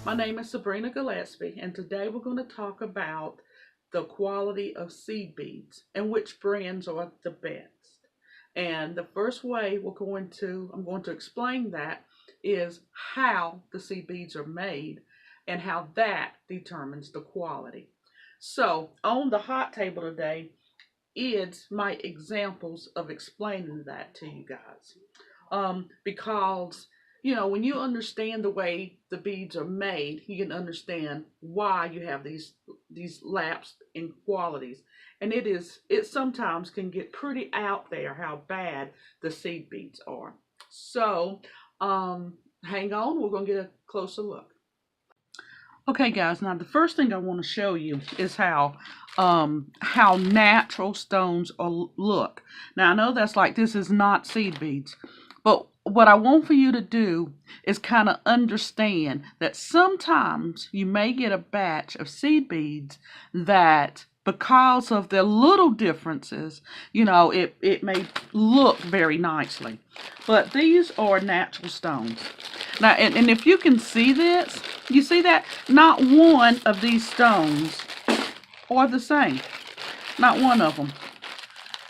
My name is Sabrina Gillespie, and today we're going to talk about the quality of seed beads and which brands are the best. And the first way I'm going to explain that is how the seed beads are made and how that determines the quality. So on the hot table today is my examples of explaining that to you guys. Because when you understand the way the beads are made, you can understand why you have these lapsed in qualities. And it sometimes can get pretty out there how bad the seed beads are. So hang on, we're gonna get a closer look. Okay, guys. Now the first thing I want to show you is how natural stones look. Now I know that's like this is not seed beads, but what I want for you to do is kind of understand that sometimes you may get a batch of seed beads that because of their little differences, it may look very nicely. But these are natural stones. Now, and if you can see this, you see that not one of these stones are the same. Not one of them.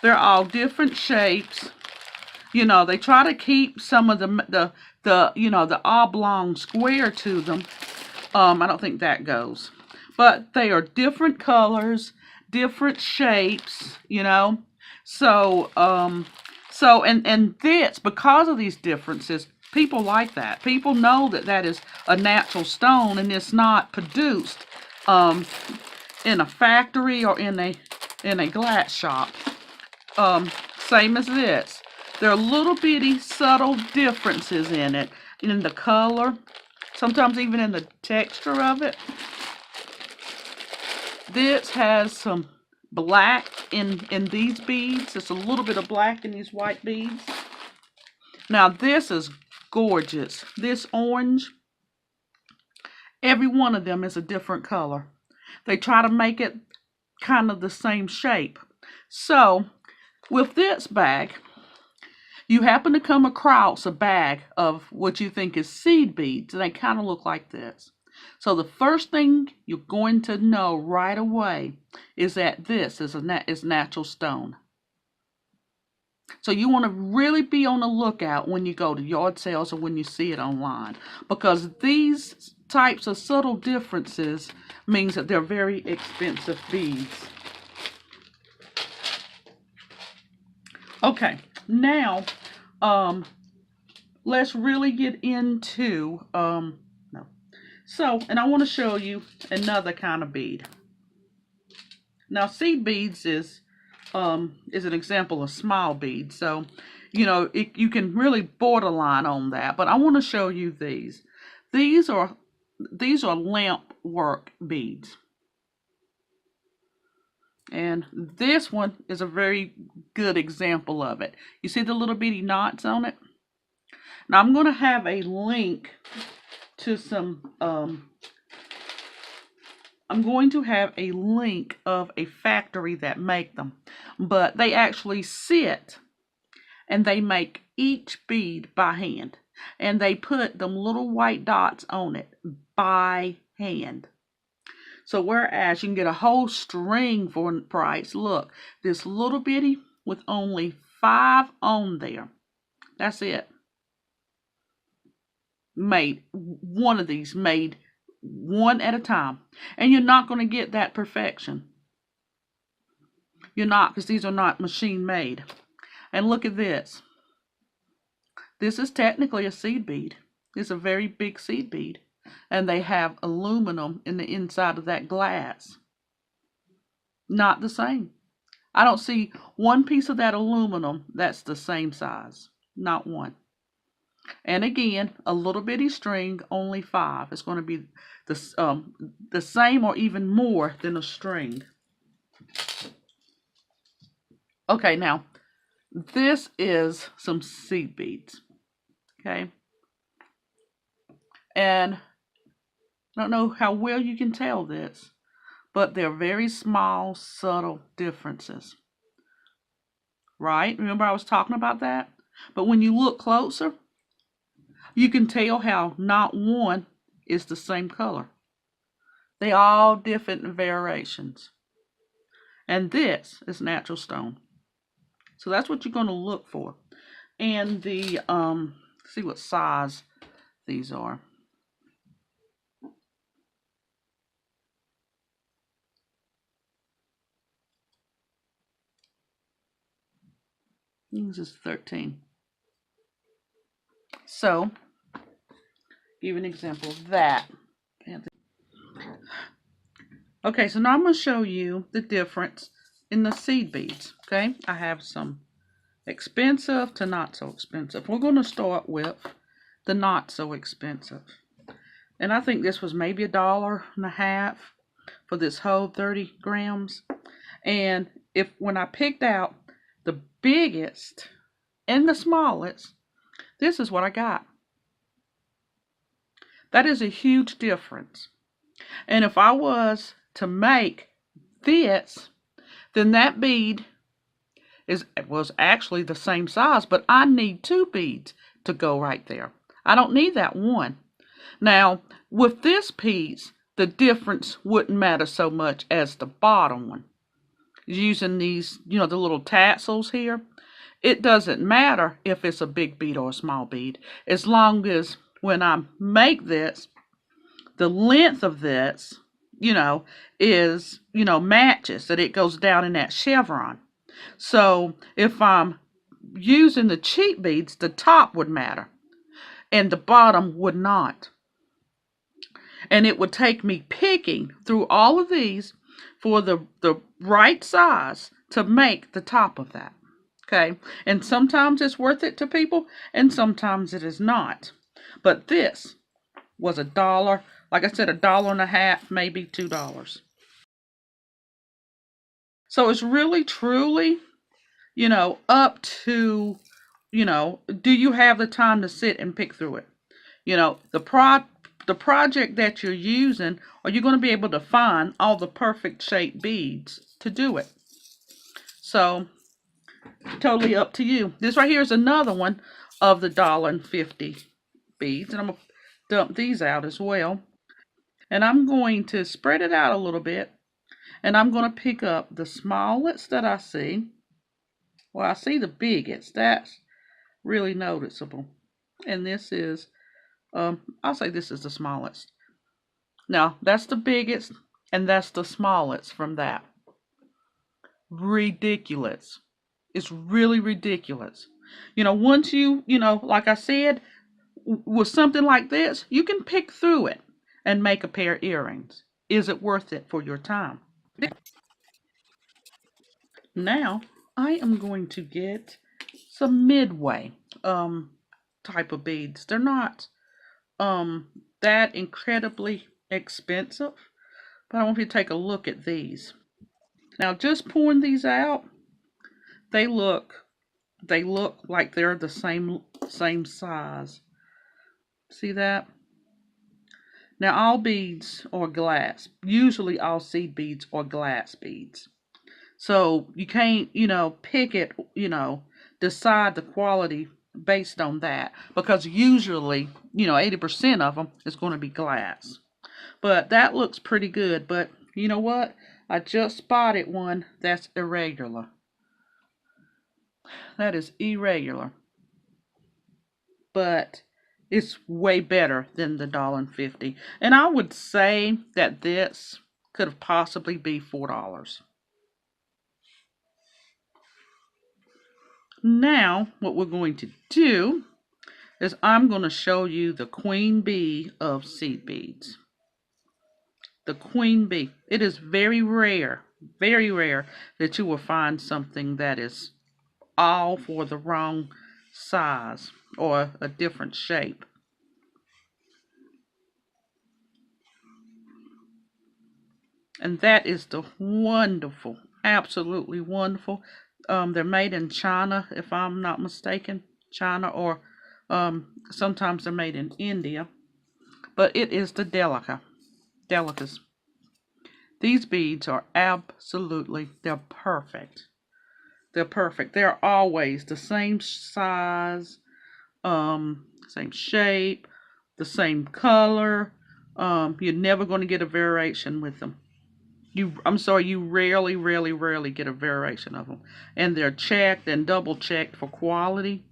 They're all different shapes. They try to keep some of the oblong square to them. I don't think that goes. But they are different colors, different shapes, So, and this, because of these differences, people like that. People know that that is a natural stone and it's not produced in a factory or in a glass shop. Same as this. There are little bitty subtle differences in it, in the color, sometimes even in the texture of it. This has some black in these beads. There's a little bit of black in these white beads. Now this is gorgeous. This orange, every one of them is a different color. They try to make it kind of the same shape. So with this bag, you happen to come across a bag of what you think is seed beads, and they kind of look like this. So the first thing you're going to know right away is that this is natural stone. So you want to really be on the lookout when you go to yard sales or when you see it online, because these types of subtle differences means that they're very expensive beads. Okay, now let's really get into and I want to show you another kind of bead. Now seed beads is an example of small beads, so you can really borderline on that, but I want to show you these. These are lamp work beads. And this one is a very good example of it. You see the little bitty knots on it? Now I'm going to have a link to some, I'm going to have a link of a factory that make them. But they actually sit and they make each bead by hand. And they put them little white dots on it by hand. So whereas you can get a whole string for a price, look, this little bitty with only 5 on there. That's it. One of these made one at a time. And you're not going to get that perfection. You're not, because these are not machine made. And look at this. This is technically a seed bead. It's a very big seed bead. And they have aluminum in the inside of that glass. Not the same. I don't see one piece of that aluminum that's the same size. Not one. And again, a little bitty string, only 5. It's going to be the same or even more than a string. Okay, now this is some seed beads. Okay. And I don't know how well you can tell this, but they're very small, subtle differences. Right? Remember I was talking about that? But when you look closer, you can tell how not one is the same color. They all different variations. And this is natural stone. So that's what you're going to look for. And the, see what size these are. This is 13. So, give you an example of that. Okay, so now I'm going to show you the difference in the seed beads. Okay, I have some expensive to not so expensive. We're going to start with the not so expensive. And I think this was maybe $1.50 for this whole 30 grams. And when I picked out the biggest and the smallest, this is what I got. That is a huge difference. And if I was to make this, then that bead was actually the same size, but I need 2 beads to go right there. I don't need that one. Now, with this piece, the difference wouldn't matter so much as the bottom one. Using these, the little tassels here, it doesn't matter if it's a big bead or a small bead, as long as when I make this, the length of this, is, matches, that it goes down in that chevron. So if I'm using the cheap beads, the top would matter and the bottom would not. And it would take me picking through all of these for the right size to make the top of that. Okay, and sometimes it's worth it to people and sometimes it is not. But this was $1, like I said, $1.50, maybe $2. So it's really truly, up to, do you have the time to sit and pick through it? The project that you're using, are you going to be able to find all the perfect shaped beads to do it? So, totally up to you. This right here is another one of the $1.50 beads, and I'm going to dump these out as well. And I'm going to spread it out a little bit, and I'm going to pick up the smallest that I see. Well, I see the biggest. That's really noticeable. And this is, I'll say this is the smallest. Now, that's the biggest, and that's the smallest from that. Ridiculous. It's really ridiculous. Once like I said, with something like this, you can pick through it and make a pair of earrings. Is it worth it for your time? Now, I am going to get some midway type of beads. They're not that incredibly expensive, but I want you to take a look at these. Now, just pouring these out, they look like they're the same size. See that? Now, all beads are glass. Usually all seed beads are glass beads. So you can't, pick it, decide the quality based on that, because usually, 80% of them is going to be glass. But that looks pretty good. But you know what? I just spotted one that's irregular. That is irregular. But it's way better than the $1.50. And I would say that this could have possibly be $4. Now, what we're going to do is I'm going to show you the queen bee of seed beads. The queen bee. It is very rare that you will find something that is all for the wrong size or a different shape. And that is the wonderful, absolutely wonderful. They're made in China, if I'm not mistaken. China, or sometimes they're made in India. But it is the Delica. Delicas. These beads are they're perfect. They're perfect. They're always the same size, same shape, the same color. You're never going to get a variation with them. I'm sorry, you rarely get a variation of them. And they're checked and double checked for quality.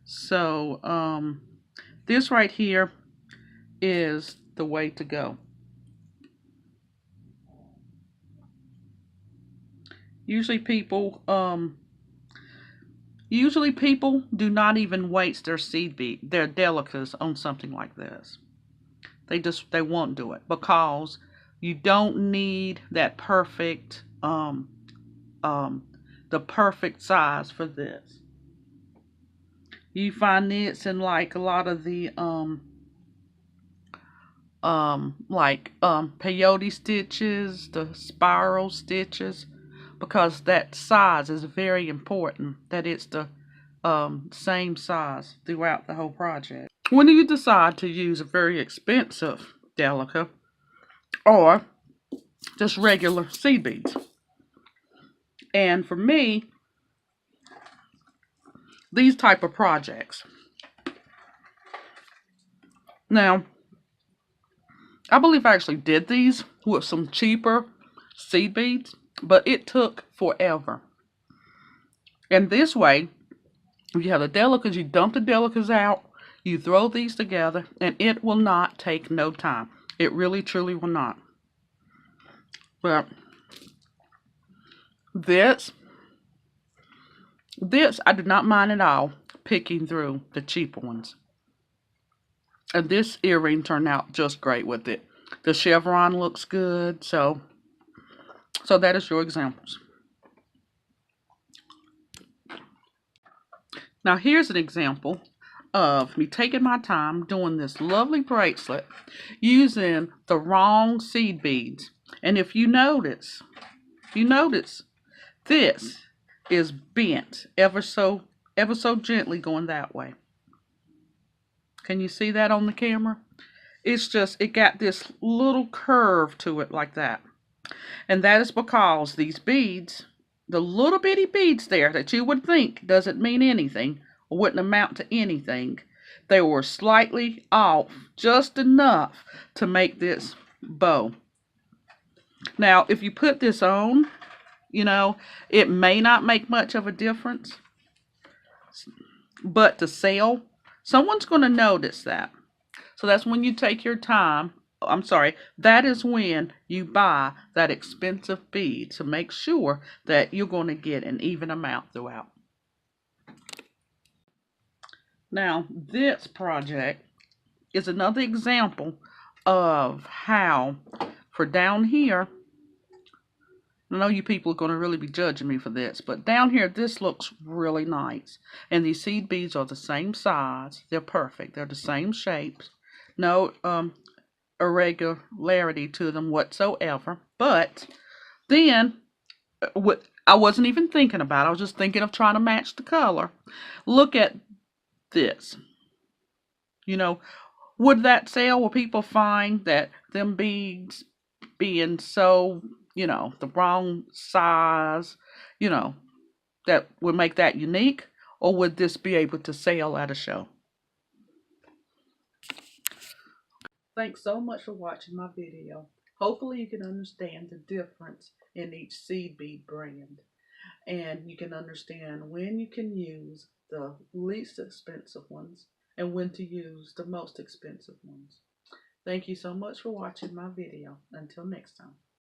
So, this right here is the way to go. Usually people, do not even waste their seed bead, their delicas on something like this. They won't do it because you don't need that perfect, the perfect size for this. You find this in like a lot of the peyote stitches, the spiral stitches, because that size is very important, that it's the same size throughout the whole project. When you decide to use a very expensive Delica or just regular seed beads, and for me, these type of projects. Now, I believe I actually did these with some cheaper seed beads, but it took forever. And this way, if you have the delicas, you dump the delicas out, you throw these together, and it will not take no time. It really, truly will not. But this I did not mind at all picking through the cheaper ones. And this earring turned out just great with it. The chevron looks good, so that is your examples. Now here's an example of me taking my time doing this lovely bracelet using the wrong seed beads. And if you notice, this is bent ever so gently going that way. Can you see that on the camera? It's just, it got this little curve to it like that. And that is because these beads, the little bitty beads there that you would think doesn't mean anything or wouldn't amount to anything, they were slightly off just enough to make this bow. Now, if you put this on, it may not make much of a difference, but to sell, someone's going to notice that. So that's when you take your time. That is when you buy that expensive bead to make sure that you're going to get an even amount throughout. Now, this project is another example of how, for down here, I know you people are going to really be judging me for this, but down here, this looks really nice. And these seed beads are the same size. They're perfect. They're the same shapes. No irregularity to them whatsoever. But then, what I wasn't even thinking about, I was just thinking of trying to match the color. Look at this. Would that sell? Will people find that them beads being so, the wrong size, that would make that unique? Or would this be able to sell at a show? Thanks so much for watching my video. Hopefully you can understand the difference in each seed bead brand. And you can understand when you can use the least expensive ones and when to use the most expensive ones. Thank you so much for watching my video. Until next time.